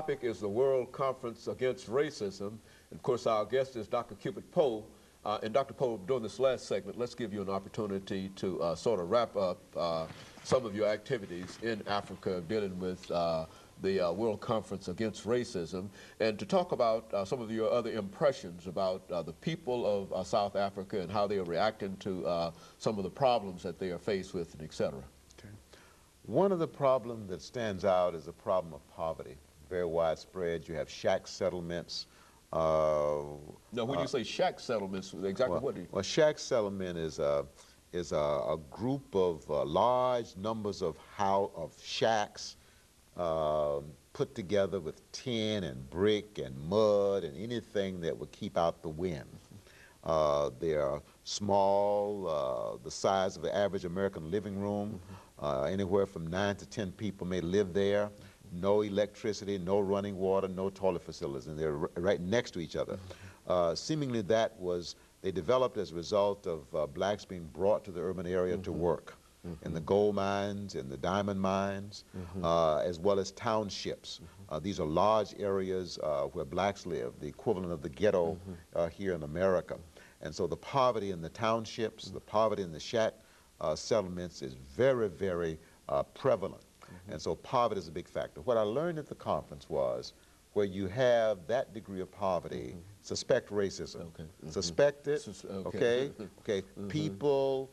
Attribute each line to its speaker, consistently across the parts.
Speaker 1: topic is the World Conference Against Racism. And of course, our guest is Dr. CPoe. And Dr. Poe, during this last segment, let's give you an opportunity to sort of wrap up some of your activities in Africa dealing with the World Conference Against Racism, and to talk about some of your other impressions about the people of South Africa and how they are reacting to some of the problems that they are faced with, and et cetera.
Speaker 2: Okay. One of the problems that stands out is the problem of poverty. Very widespread. You have shack settlements.
Speaker 1: Now, when you say shack settlements, exactly what do you?
Speaker 2: Well, shack settlement is a group of large numbers of shacks put together with tin and brick and mud and anything that would keep out the wind. They are small, the size of the average American living room. Anywhere from 9 to 10 people may live there. No electricity, no running water, no toilet facilities, and they're right next to each other. Seemingly they developed as a result of blacks being brought to the urban area to work in the gold mines, in the diamond mines, as well as townships. These are large areas where blacks live, the equivalent of the ghetto here in America. And so the poverty in the townships, the poverty in the shack settlements is very, very prevalent. And so poverty is a big factor. What I learned at the conference was where you have that degree of poverty, suspect racism. Suspect it, okay? People,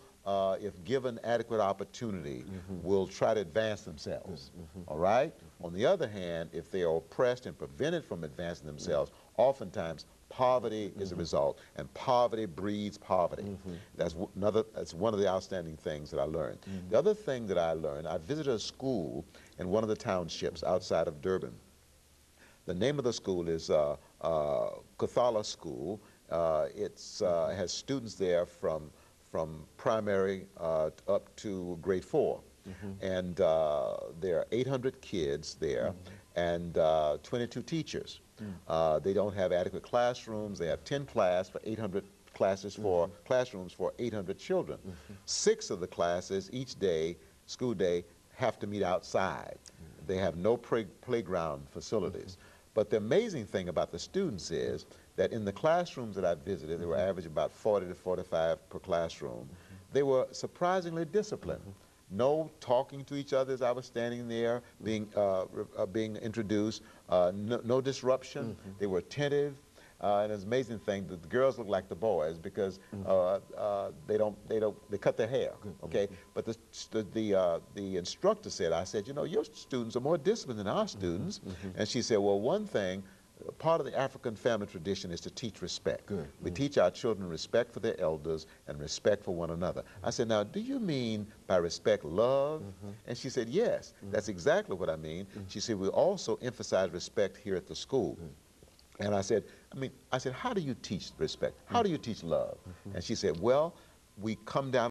Speaker 2: if given adequate opportunity, will try to advance themselves, all right? On the other hand, if they are oppressed and prevented from advancing themselves, oftentimes poverty is a result, and poverty breeds poverty. That's one of the outstanding things that I learned. The other thing that I learned, I visited a school in one of the townships outside of Durban. The name of the school is Kathala School. It has students there from primary up to grade 4. And there are 800 kids there and 22 teachers. They don't have adequate classrooms. They have 10 classrooms for 800 children. 6 of the classes each day, school day, have to meet outside. They have no playground facilities. But the amazing thing about the students is that in the classrooms that I visited, they were average about 40 to 45 per classroom. They were surprisingly disciplined. No talking to each other as I was standing there being introduced, no disruption. They were attentive, and it's an amazing thing that the girls look like the boys because they cut their hair, okay? But the instructor said, I said, you know, your students are more disciplined than our students. And she said, well, one thing, part of the African family tradition is to teach respect. We teach our children respect for their elders and respect for one another. I said, now, do you mean by respect love? And she said, yes, that's exactly what I mean. She said, we also emphasize respect here at the school. And I said, how do you teach respect? How do you teach love? And she said, well, we come down